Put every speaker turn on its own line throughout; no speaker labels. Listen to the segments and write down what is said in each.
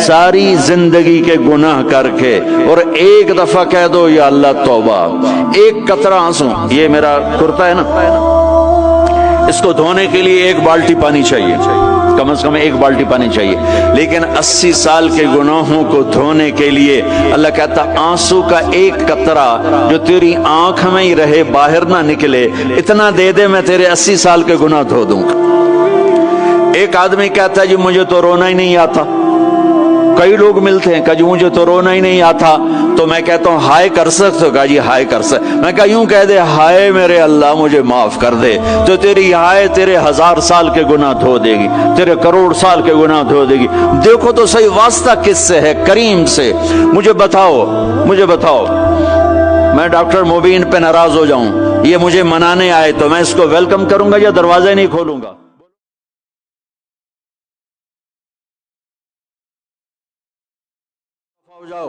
ساری زندگی کے گناہ کر کے اور ایک دفعہ کہہ دو یا اللہ توبہ، ایک قطرہ آنسو، یہ میرا کرتا ہے نا، اس کو دھونے کے لیے ایک بالٹی پانی چاہیے، کم از کم ایک بالٹی پانی چاہیے، لیکن 80 سال کے گناہوں کو دھونے کے لیے اللہ کہتا آنسو کا ایک قطرہ جو تیری آنکھ میں ہی رہے، باہر نہ نکلے، اتنا دے دے میں تیرے 80 سال کے گناہ دھو دوں گا۔ ایک آدمی کہتا ہے جی مجھے تو رونا ہی نہیں آتا، کئی لوگ ملتے ہیں کہ جی مجھے تو رونا ہی نہیں آتا، تو میں کہتا ہوں ہائے کر سکتے ہو؟ کہا جی ہائے کر سکتے، میں کہا یوں کہہ دے ہائے میرے اللہ مجھے معاف کر دے، تو تیری ہائے تیرے 1000 سال کے گناہ دھو دے گی، تیرے کروڑ سال کے گناہ دھو دے گی۔ دیکھو تو صحیح واسطہ کس سے ہے؟ کریم سے۔ مجھے بتاؤ میں ڈاکٹر مبین پہ ناراض ہو جاؤں، یہ مجھے منانے آئے تو میں اس کو ویلکم کروں گا یا دروازے نہیں کھولوں گا؟ جاؤ،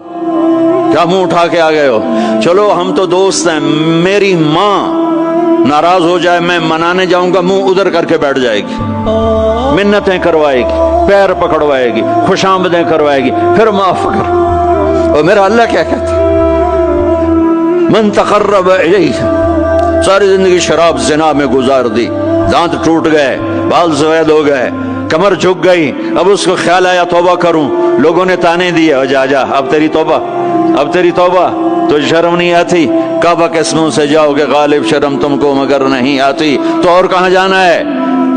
کیا منہ اٹھا کے آ گئے ہو؟ چلو ہم تو دوست ہیں، میری ماں ناراض ہو جائے میں منانے جاؤں گا، منہ ادھر کر کے بیٹھ جائے گی، منتیں کروائے گی، پیر پکڑوائے گی، خوش آمدیں کروائے گی، پھر معاف کر۔ اور میرا اللہ کیا کہتا ہے؟ من تقرب الیہ، ساری زندگی شراب زنا میں گزار دی، دانت ٹوٹ گئے، بال سفید ہو گئے، کمر جھک گئی، اب اس کو خیال آیا توبہ کروں، لوگوں نے تانے دیے جا اب تیری توبہ، تو شرم نہیں آتی؟ کعبہ کے اسموں سے جاؤ گے غالب شرم تم کو مگر نہیں آتی، تو اور کہاں جانا ہے؟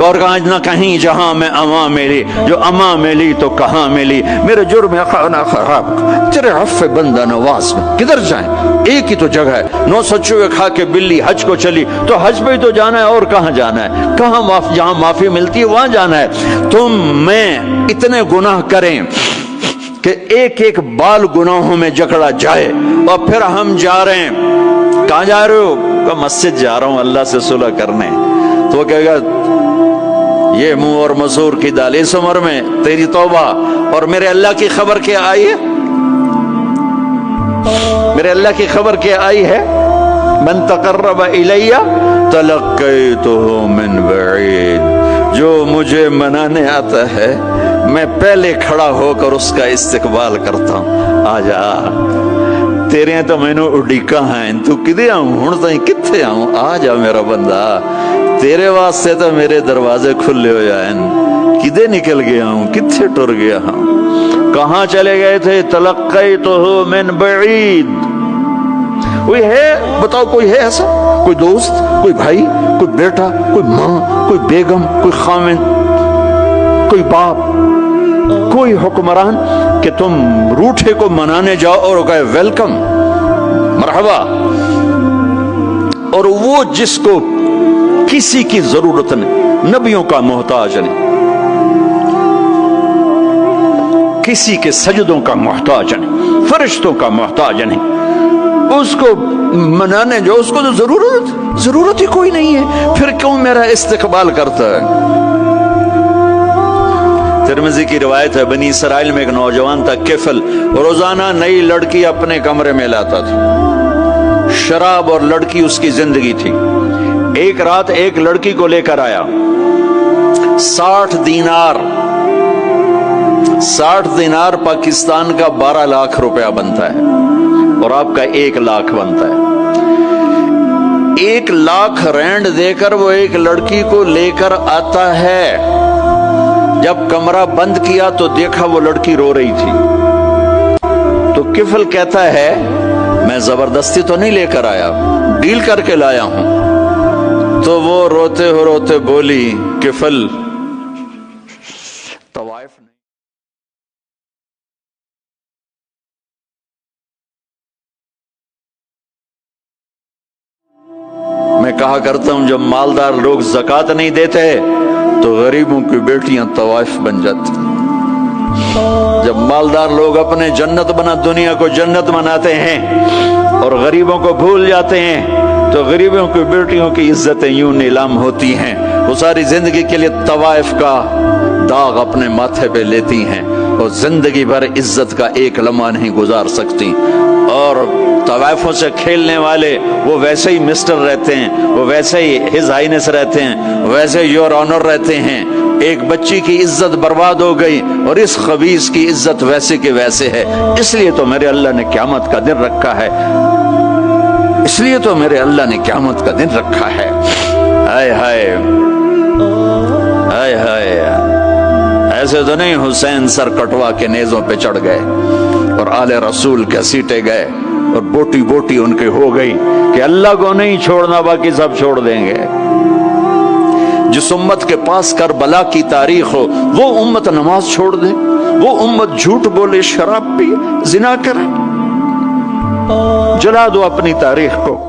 اور کہاں نہ کہیں جہاں میں اما ملی، جو اما ملی تو کہاں ملی، میرے جرم خانہ خراب تیرے عفو بندہ نواز میں کدھر جائیں؟ ایک ہی تو جگہ ہے، 9 سچوے کھا کے بلی حج کو چلی، تو حج پہ ہی تو جانا ہے، اور کہاں جانا ہے؟ کہاں جہاں معافی ملتی ہے وہاں جانا ہے۔ تم میں اتنے گناہ کریں کہ ایک ایک بال گناہوں میں جکڑا جائے، اور پھر ہم جا رہے ہیں، کہاں جا رہے ہو؟ کہ مسجد جا رہا ہوں اللہ سے صلح کرنے، تو وہ کہے گا یہ منہ اور مسور کی دال، اس عمر میں تیری توبہ، اور میرے اللہ کی خبر کیا آئی ہے؟ میرے اللہ کی خبر کیا آئی ہے؟ من تقرب الی تلقیتہ من بعید، جو مجھے منانے آتا ہے میں پہلے کھڑا ہو کر اس کا استقبال کرتا ہوں۔ آجا تیرے تو مینو اڈیکا ہیں، تو کدے آؤں ہوں تھی کتھے آؤں؟ آجا میرا بندہ، تیرے واسطے تو میرے دروازے کھلے ہو جائیں، کدے نکل گیا ہوں، کتھے ٹر گیا ہوں، کہاں چلے گئے تھے؟ تلقیتہ من بعید۔ کوئی ہے بتاؤ، کوئی ہے ایسا؟ کوئی دوست، کوئی بھائی، کوئی بیٹا، کوئی ماں، کوئی بیگم، کوئی خامن، کوئی باپ، کوئی حکمران کہ تم روٹھے کو منانے جاؤ اور کہے ویلکم، مرحبا، اور وہ جس کو کسی کی ضرورت نہیں، نبیوں کا محتاج نہیں، کسی کے سجدوں کا محتاج نہیں، فرشتوں کا محتاج نہیں، اس کو منانے جو اس کو تو ضرورت ہی کوئی نہیں ہے، پھر کیوں میرا استقبال کرتا ہے؟ ترمذی کی روایت ہے، بنی اسرائیل میں ایک نوجوان تھا کفل، روزانہ نئی لڑکی اپنے کمرے میں لاتا تھا، شراب اور لڑکی اس کی زندگی تھی۔ ایک رات ایک لڑکی کو لے کر آیا، 60 دینار پاکستان کا 12 لاکھ روپیہ بنتا ہے، اور آپ کا 1 لاکھ بنتا ہے۔ 1 لاکھ رینڈ دے کر وہ ایک لڑکی کو لے کر آتا ہے، جب کمرہ بند کیا تو دیکھا وہ لڑکی رو رہی تھی، تو کفل کہتا ہے میں زبردستی تو نہیں لے کر آیا، ڈیل کر کے لایا ہوں۔ تو وہ روتے بولی کفل طوائف نہیں، میں کہا کرتا ہوں جب مالدار لوگ زکوٰۃ نہیں دیتے تو غریبوں کی بیٹیاں طوائف بن جاتی، جب مالدار لوگ اپنے دنیا کو جنت بناتے ہیں اور غریبوں کو بھول جاتے ہیں تو غریبوں کی بیٹیوں کی عزتیں یوں نیلام ہوتی ہیں، وہ ساری زندگی کے لیے طوائف کا داغ اپنے ماتھے پہ لیتی ہیں، وہ زندگی بھر عزت کا ایک لمحہ نہیں گزار سکتی. اور طوائفوں سے کھیلنے والے وہ ویسے ہی مسٹر رہتے ہیں، وہ ویسے ہی ہز ہائنس رہتے ہیں، ویسے یور آنر رہتے ہیں. ایک بچی کی عزت برباد ہو گئی اور اس خبیث کی عزت ویسے کے ویسے ہے. اس لیے تو میرے اللہ نے قیامت کا دن رکھا ہے، اس لیے تو میرے اللہ نے قیامت کا دن رکھا ہے. ہائے ہائے ہائے ہائے، ایسے تو نہیں حسین سر کٹوا کے نیزوں پہ چڑھ گئے اور آل رسول کے سیٹے گئے اور بوٹی بوٹی ان کے ہو گئی کہ اللہ کو نہیں چھوڑنا باقی سب چھوڑ دیں گے. جس امت کے پاس کربلا کی تاریخ ہو وہ امت نماز چھوڑ دے، وہ امت جھوٹ بولے، شراب پی، زنا کرے. جلا دو اپنی تاریخ کو.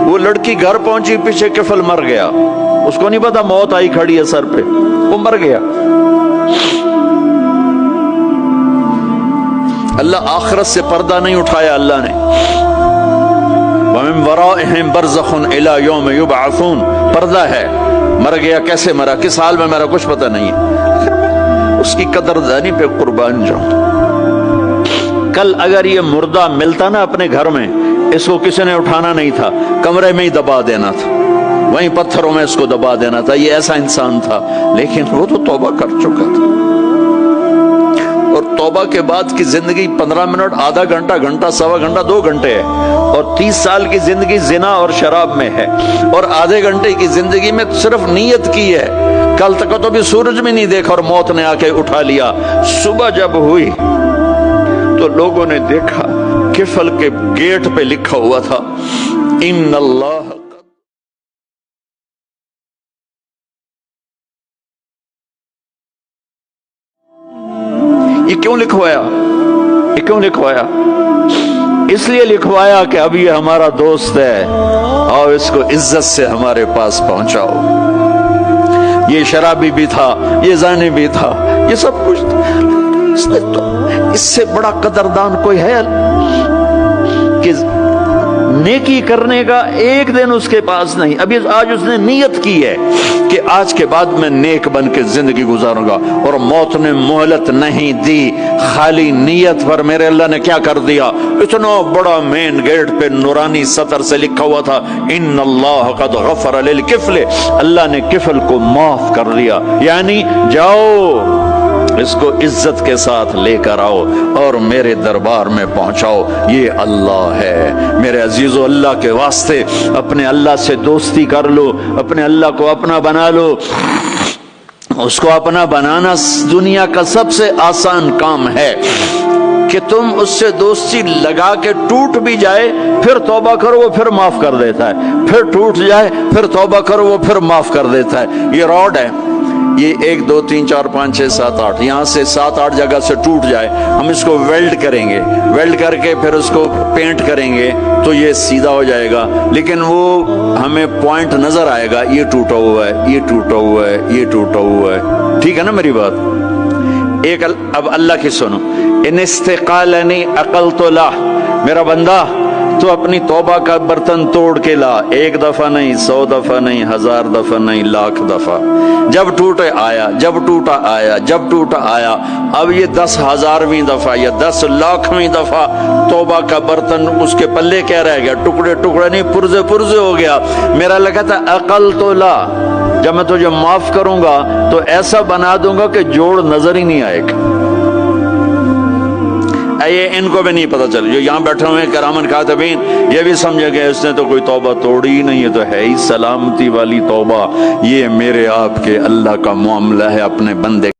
وہ لڑکی گھر پہنچی، پیچھے کفل مر گیا، اس کو نہیں پتا موت آئی کھڑی ہے سر پہ، وہ مر گیا. اللہ آخرت سے پردہ نہیں اٹھایا اللہ نے. وَمِن وَرَائِهِمْ بَرْزَخٌ إِلَى يَوْمِ يُبْعَثُونَ، پردہ ہے. مر گیا، کیسے مرا، کس حال میں مرا، کچھ پتہ نہیں ہے. اس کی قدردانی پہ قربان جاؤں. کل اگر یہ مردہ ملتا نا اپنے گھر میں، اس کو کسی نے اٹھانا نہیں تھا، کمرے میں ہی دبا دینا تھا، وہیں پتھروں میں اس کو دبا دینا تھا. یہ ایسا انسان تھا، لیکن وہ تو توبہ کر چکا تھا. اور توبہ کے بعد کی زندگی 15 منٹ، آدھا گھنٹہ، گھنٹہ، سوا گھنٹہ، 2 گھنٹے ہے. اور 30 سال کی زندگی زنا اور شراب میں ہے، اور آدھے گھنٹے کی زندگی میں صرف نیت کی ہے. کل تک تو بھی سورج میں نہیں دیکھا اور موت نے آ کے اٹھا لیا. صبح جب ہوئی تو لوگوں نے دیکھا کفل کے گیٹ پہ لکھا ہوا تھا ان اللہ. یہ کیوں لکھوایا؟ یہ کیوں لکھوایا؟ اس لیے لکھوایا کہ اب یہ ہمارا دوست ہے اور اس کو عزت سے ہمارے پاس پہنچاؤ. یہ شرابی بھی تھا، یہ زانی بھی تھا، یہ سب کچھ تھا. اس سے بڑا قدردان کوئی ہے کہ نیکی کرنے کا ایک دن اس کے پاس نہیں. ابھی آج اس نے نیت کی ہے کہ آج کے بعد میں نیک بن کے زندگی گزاروں گا، اور موت نے مہلت نہیں دی. خالی نیت پر میرے اللہ نے کیا کر دیا، اتنا بڑا مین گیٹ پہ نورانی سطر سے لکھا ہوا تھا ان اللہ قد غفر للکفل، اللہ نے کفل کو معاف کر دیا. یعنی جاؤ اس کو عزت کے ساتھ لے کر آؤ اور میرے دربار میں پہنچاؤ. یہ اللہ ہے. میرے عزیزو، اللہ کے واسطے اپنے اللہ سے دوستی کر لو، اپنے اللہ کو اپنا بنا لو. اس کو اپنا بنانا دنیا کا سب سے آسان کام ہے کہ تم اس سے دوستی لگا کے ٹوٹ بھی جائے پھر توبہ کرو وہ پھر معاف کر دیتا ہے، پھر ٹوٹ جائے پھر توبہ کرو وہ پھر معاف کر دیتا ہے. یہ راڈ ہے، یہ 1 2 3 4 5 6 7 8 یہاں سے 7 8 جگہ سے ٹوٹ جائے، ہم اس کو ویلڈ کریں گے، ویلڈ کر کے پھر اس کو پینٹ کریں گے تو یہ سیدھا ہو جائے گا. لیکن وہ ہمیں پوائنٹ نظر آئے گا، یہ ٹوٹا ہوا ہے، یہ ٹوٹا ہوا ہے، یہ ٹوٹا ہوا ہے. ٹھیک ہے نا میری بات؟ ایک اب اللہ کی سنو. ان استقالنی عقلت له، میرا بندہ تو اپنی توبہ کا برتن توڑ کے لا. 1 دفعہ نہیں، 100 دفعہ نہیں، 1000 دفعہ نہیں، 1,00,000 دفعہ. جب ٹوٹے آیا، جب ٹوٹا آیا، جب ٹوٹا آیا. اب یہ 10,000ویں دفعہ یا 10,00,000ویں دفعہ توبہ کا برتن اس کے پلے کیا رہ گیا؟ ٹکڑے ٹکڑے نہیں، پرزے پرزے ہو گیا. میرا لگا تھا عقل تو لا، جب میں تجھے معاف کروں گا تو ایسا بنا دوں گا کہ جوڑ نظر ہی نہیں آئے گا. یہ ان کو بھی نہیں پتہ چل، جو یہاں بیٹھے ہوئے کرامن کاتبین یہ بھی سمجھے گئے اس نے تو کوئی توبہ توڑی ہی نہیں، یہ تو ہے ہی سلامتی والی توبہ۔ یہ میرے آپ کے اللہ کا معاملہ ہے اپنے بندے